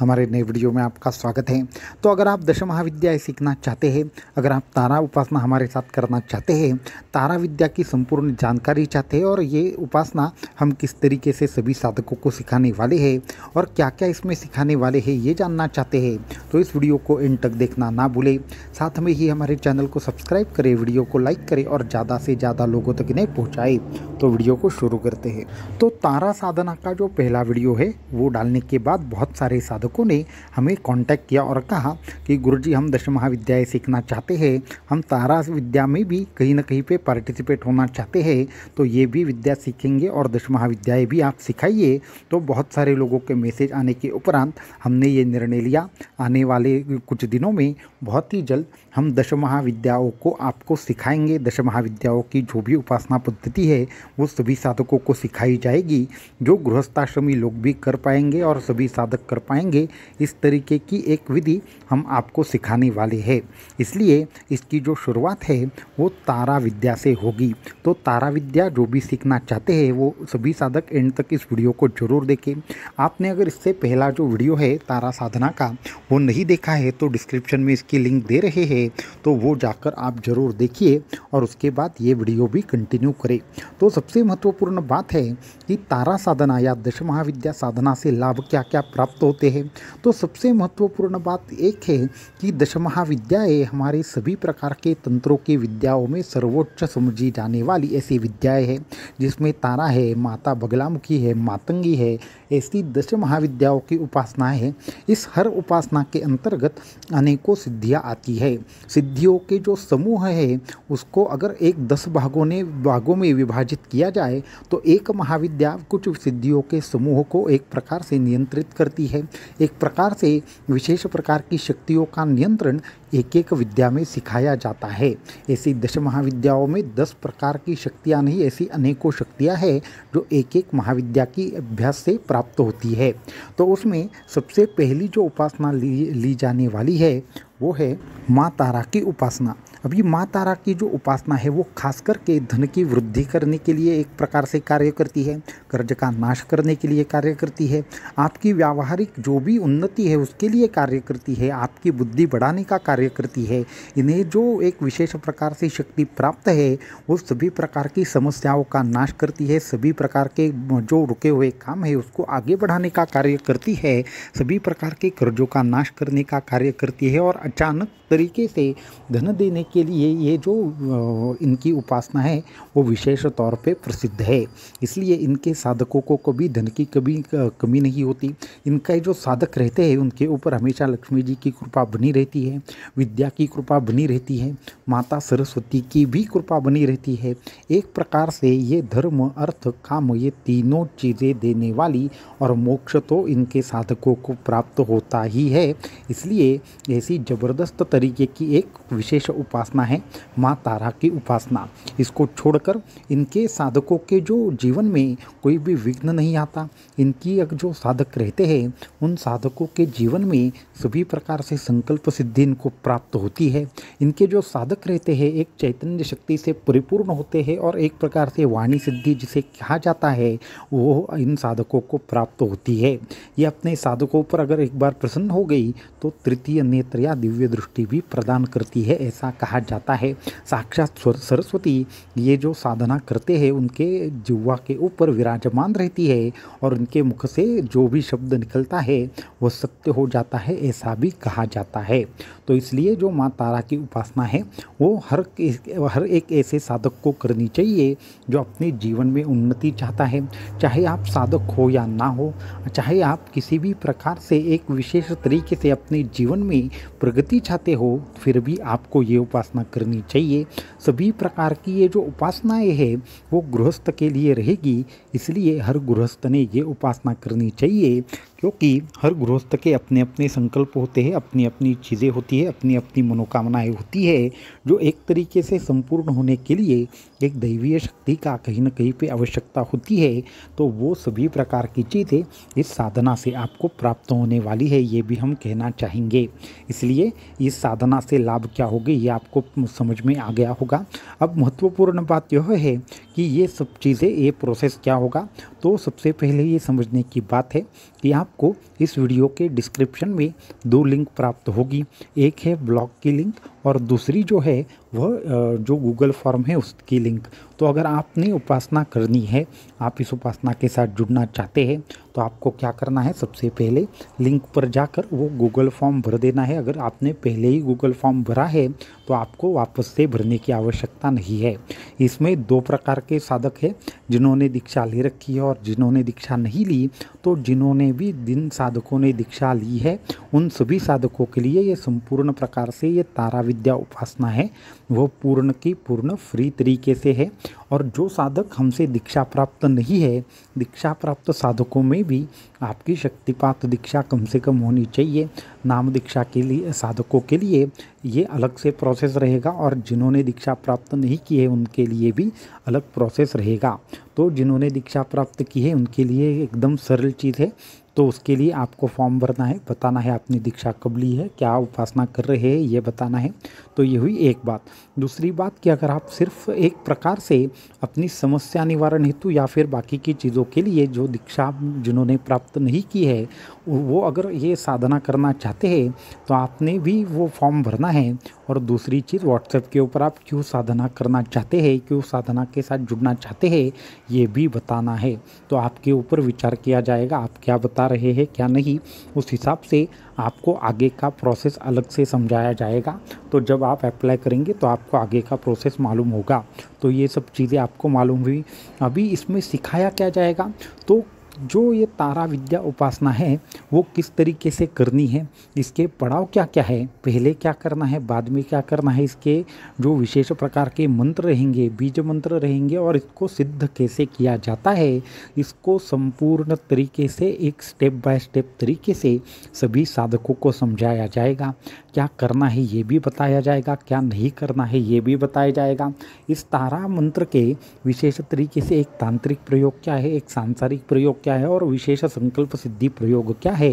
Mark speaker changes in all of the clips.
Speaker 1: हमारे नए वीडियो में आपका स्वागत है। तो अगर आप दश महाविद्या सीखना चाहते हैं, अगर आप तारा उपासना हमारे साथ करना चाहते हैं, तारा विद्या की संपूर्ण जानकारी चाहते हैं और ये उपासना हम किस तरीके से सभी साधकों को सिखाने वाले हैं और क्या क्या इसमें सिखाने वाले हैं ये जानना चाहते हैं, तो इस वीडियो को एंड तक देखना ना भूलें। साथ में ही हमारे चैनल को सब्सक्राइब करें, वीडियो को लाइक करें और ज़्यादा से ज़्यादा लोगों तक इन्हें पहुँचाएँ। तो वीडियो को शुरू करते हैं। तो तारा साधना का जो पहला वीडियो है वो डालने के बाद बहुत सारे साधकों ने हमें कांटेक्ट किया और कहा कि गुरुजी हम दश महाविद्याएँ सीखना चाहते हैं, हम तारा विद्या में भी कहीं ना कहीं पे पार्टिसिपेट होना चाहते हैं, तो ये भी विद्या सीखेंगे और दश महाविद्याएँ भी आप सिखाइए। तो बहुत सारे लोगों के मैसेज आने के उपरांत हमने ये निर्णय लिया, आने वाले कुछ दिनों में बहुत ही जल्द हम दश महाविद्याओं को आपको सिखाएंगे। दश महाविद्याओं की जो भी उपासना पद्धति है वो सभी साधकों को सिखाई जाएगी, जो गृहस्थाश्रमी लोग भी कर पाएंगे और सभी साधक कर पाएंगे। इस तरीके की एक विधि हम आपको सिखाने वाले हैं, इसलिए इसकी जो शुरुआत है वो तारा विद्या से होगी। तो तारा विद्या जो भी सीखना चाहते हैं वो सभी साधक एंड तक इस वीडियो को जरूर देखें। आपने अगर इससे पहला जो वीडियो है तारा साधना का वो नहीं देखा है तो डिस्क्रिप्शन में इसकी लिंक दे रहे हैं, तो वो जाकर आप ज़रूर देखिए और उसके बाद ये वीडियो भी कंटिन्यू करें। तो सबसे महत्वपूर्ण बात है कि तारा साधना या दश महाविद्या साधना से लाभ क्या क्या प्राप्त होते हैं। तो सबसे महत्वपूर्ण बात एक है कि दश महाविद्याएँ हमारे सभी प्रकार के तंत्रों की विद्याओं में सर्वोच्च समझी जाने वाली ऐसी विद्याएँ हैं, जिसमें तारा है, माता बगलामुखी है, मातंगी है, ऐसी दश महाविद्याओं की उपासनाएँ हैं। इस हर उपासना के अंतर्गत अनेकों सिद्धियाँ आती है। सिद्धियों के जो समूह है उसको अगर एक 10 भागों में विभाजित किया जाए तो एक महाविद्या कुछ सिद्धियों के समूह को एक प्रकार से नियंत्रित करती है। एक प्रकार से विशेष प्रकार की शक्तियों का नियंत्रण एक एक विद्या में सिखाया जाता है। ऐसी दश महाविद्याओं में 10 प्रकार की शक्तियाँ नहीं, ऐसी अनेकों शक्तियाँ हैं जो एक एक महाविद्या की अभ्यास से प्राप्त होती है। तो उसमें सबसे पहली जो उपासना ली जाने वाली है वो है माँ तारा की उपासना। अभी माँ तारा की जो उपासना है वो खास करके धन की वृद्धि करने के लिए एक प्रकार से कार्य करती है, कर्ज का नाश करने के लिए कार्य करती है, आपकी व्यावहारिक जो भी उन्नति है उसके लिए कार्य करती है, आपकी बुद्धि बढ़ाने का कार्य करती है। इन्हें जो एक विशेष प्रकार से शक्ति प्राप्त है वो सभी प्रकार की समस्याओं का नाश करती है, सभी प्रकार के जो रुके हुए काम है उसको आगे बढ़ाने का कार्य करती है, सभी प्रकार के कर्जों का नाश करने का कार्य करती है और अचानक तरीके से धन देने के लिए ये जो इनकी उपासना है वो विशेष तौर पे प्रसिद्ध है। इसलिए इनके साधकों को कभी धन की कभी कमी नहीं होती। इनका जो साधक रहते हैं उनके ऊपर हमेशा लक्ष्मी जी की कृपा बनी रहती है, विद्या की कृपा बनी रहती है, माता सरस्वती की भी कृपा बनी रहती है। एक प्रकार से ये धर्म अर्थ काम ये तीनों चीज़ें देने वाली और मोक्ष तो इनके साधकों को प्राप्त होता ही है। इसलिए ऐसी जबरदस्त तरीके की एक विशेष उपासना है माँ तारा की उपासना। इसको छोड़कर इनके साधकों के जो जीवन में कोई भी विघ्न नहीं आता। इनकी जो साधक रहते हैं उन साधकों के जीवन में सभी प्रकार से संकल्प सिद्धि इनको प्राप्त होती है। इनके जो साधक रहते हैं एक चैतन्य शक्ति से परिपूर्ण होते हैं और एक प्रकार से वाणी सिद्धि जिसे कहा जाता है वो इन साधकों को प्राप्त होती है। ये अपने साधकों पर अगर एक बार प्रसन्न हो गई तो तृतीय नेत्र या दिव्य दृष्टि भी प्रदान करती है, ऐसा कहा जाता है। साक्षात सरस्वती ये जो साधना करते हैं उनके जिह्वा के ऊपर विराजमान रहती है और उनके मुख से जो भी शब्द निकलता है वो सत्य हो जाता है, ऐसा भी कहा जाता है। तो इसलिए जो माँ तारा की उपासना है वो हर एक ऐसे साधक को करनी चाहिए जो अपने जीवन में उन्नति चाहता है। चाहे आप साधक हो या ना हो, चाहे आप किसी भी प्रकार से एक विशेष तरीके से अपने जीवन में प्रगति चाहते हो, फिर भी आपको ये उपासना करनी चाहिए। सभी प्रकार की ये जो उपासनाएं हैं वो गृहस्थ के लिए रहेगी, इसलिए हर गृहस्थ ने ये उपासना करनी चाहिए, क्योंकि हर गृहस्थ के अपने अपने संकल्प होते हैं, अपनी अपनी चीज़ें होती है, अपनी अपनी मनोकामनाएं होती है, जो एक तरीके से संपूर्ण होने के लिए एक दैवीय शक्ति का कहीं ना कहीं पे आवश्यकता होती है। तो वो सभी प्रकार की चीज़ें इस साधना से आपको प्राप्त होने वाली है, ये भी हम कहना चाहेंगे। इसलिए इस साधना से लाभ क्या होगा ये आपको समझ में आ गया होगा। अब महत्वपूर्ण बात यह है कि ये सब चीज़ें, ये प्रोसेस क्या होगा। तो सबसे पहले ये समझने की बात है कि आपको इस वीडियो के डिस्क्रिप्शन में 2 लिंक प्राप्त होगी। एक है ब्लॉग की लिंक और दूसरी जो है वह जो गूगल फॉर्म है उसकी लिंक। तो अगर आपने उपासना करनी है, आप इस उपासना के साथ जुड़ना चाहते हैं, तो आपको क्या करना है, सबसे पहले लिंक पर जाकर वो गूगल फॉर्म भर देना है। अगर आपने पहले ही गूगल फॉर्म भरा है तो आपको वापस से भरने की आवश्यकता नहीं है। इसमें 2 प्रकार के साधक हैं, जिन्होंने दीक्षा ले रखी है और जिन्होंने दीक्षा नहीं ली। तो जिन्होंने भी जिन साधकों ने दीक्षा ली है उन सभी साधकों के लिए ये संपूर्ण प्रकार से ये तारा विद्या उपासना है वो पूर्ण की पूर्ण फ्री तरीके से है। और जो साधक हमसे दीक्षा प्राप्त नहीं है, दीक्षा प्राप्त साधकों में भी आपकी शक्तिपात दीक्षा कम से कम होनी चाहिए। नाम दीक्षा के लिए साधकों के लिए ये अलग से प्रोसेस रहेगा और जिन्होंने दीक्षा प्राप्त नहीं की है उनके लिए भी अलग प्रोसेस रहेगा। तो जिन्होंने दीक्षा प्राप्त की है उनके लिए एकदम सरल चीज़ है। तो उसके लिए आपको फॉर्म भरना है, बताना है आपने दीक्षा कब ली है, क्या उपासना कर रहे हैं, ये बताना है। तो ये हुई एक बात। दूसरी बात कि अगर आप सिर्फ एक प्रकार से अपनी समस्या निवारण हेतु या फिर बाकी की चीज़ों के लिए जो दीक्षा जिन्होंने प्राप्त नहीं की है वो अगर ये साधना करना चाहते हैं तो आपने भी वो फॉर्म भरना है। और दूसरी चीज़, व्हाट्सएप के ऊपर आप क्यों साधना करना चाहते हैं, क्यों साधना के साथ जुड़ना चाहते हैं, ये भी बताना है। तो आपके ऊपर विचार किया जाएगा, आप क्या बता रहे हैं क्या नहीं, उस हिसाब से आपको आगे का प्रोसेस अलग से समझाया जाएगा। तो जब आप अप्लाई करेंगे तो आपको आगे का प्रोसेस मालूम होगा। तो ये सब चीज़ें आपको मालूम हुई। अभी इसमें सिखाया क्या जाएगा, तो जो ये तारा विद्या उपासना है वो किस तरीके से करनी है, इसके पड़ाव क्या क्या है, पहले क्या करना है, बाद में क्या करना है, इसके जो विशेष प्रकार के मंत्र रहेंगे, बीज मंत्र रहेंगे और इसको सिद्ध कैसे किया जाता है, इसको संपूर्ण तरीके से एक स्टेप बाय स्टेप तरीके से सभी साधकों को समझाया जाएगा। क्या करना है ये भी बताया जाएगा, क्या नहीं करना है ये भी बताया जाएगा। इस तारा मंत्र के विशेष तरीके से एक तांत्रिक प्रयोग क्या है, एक सांसारिक प्रयोग क्या है और विशेष संकल्प सिद्धि प्रयोग क्या है,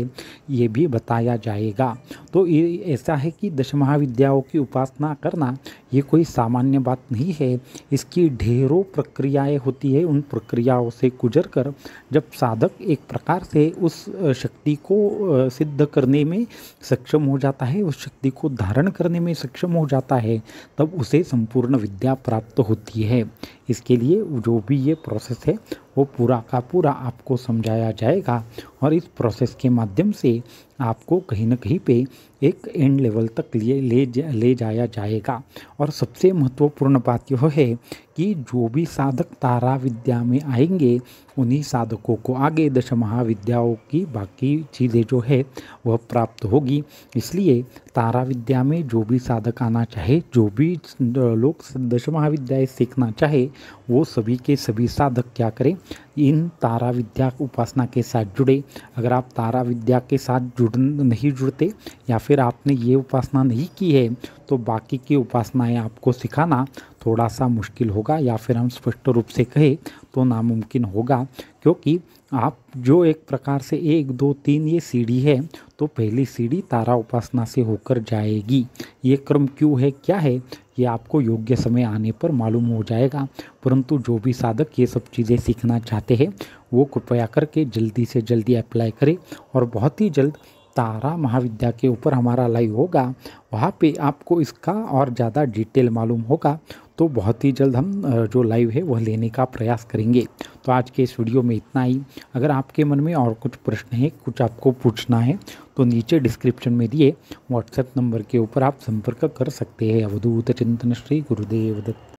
Speaker 1: ये भी बताया जाएगा। तो ये ऐसा है कि 10 महाविद्याओं की उपासना करना ये कोई सामान्य बात नहीं है। इसकी ढेरों प्रक्रियाएं होती है। उन प्रक्रियाओं से गुजर कर जब साधक एक प्रकार से उस शक्ति को सिद्ध करने में सक्षम हो जाता है, उस शक्ति को धारण करने में सक्षम हो जाता है, तब उसे संपूर्ण विद्या प्राप्त होती है। इसके लिए जो भी ये प्रोसेस है वो पूरा का पूरा आपको समझाया जाएगा और इस प्रोसेस के माध्यम से आपको कहीं ना कहीं पे एक एंड लेवल तक ले जाया जाएगा। और सबसे महत्वपूर्ण बात यह है कि जो भी साधक तारा विद्या में आएंगे उन्हीं साधकों को आगे 10 महाविद्याओं की बाकी चीज़ें जो है वह प्राप्त होगी। इसलिए तारा विद्या में जो भी साधक आना चाहे, जो भी लोग 10 महाविद्याएं सीखना चाहे, वो सभी के सभी साधक क्या करें, इन तारा विद्या उपासना के साथ जुड़े। अगर आप तारा विद्या के साथ नहीं जुड़ते या फिर आपने ये उपासना नहीं की है तो बाकी की उपासनाएं आपको सिखाना थोड़ा सा मुश्किल होगा, या फिर हम स्पष्ट रूप से कहें तो नामुमकिन होगा। क्योंकि आप जो एक प्रकार से 1 2 3 ये सीढ़ी है, तो पहली सीढ़ी तारा उपासना से होकर जाएगी। ये क्रम क्यों है, क्या है, ये आपको योग्य समय आने पर मालूम हो जाएगा। परंतु जो भी साधक ये सब चीज़ें सीखना चाहते हैं वो कृपया करके जल्दी से जल्दी अप्लाई करें। और बहुत ही जल्द तारा महाविद्या के ऊपर हमारा लाइव होगा, वहाँ पे आपको इसका और ज़्यादा डिटेल मालूम होगा। तो बहुत ही जल्द हम जो लाइव है वह लेने का प्रयास करेंगे। तो आज के इस वीडियो में इतना ही। अगर आपके मन में और कुछ प्रश्न है, कुछ आपको पूछना है, तो नीचे डिस्क्रिप्शन में दिए व्हाट्सएप नंबर के ऊपर आप संपर्क कर सकते हैं। अवधूत चिंतन श्री गुरुदेव दत्त।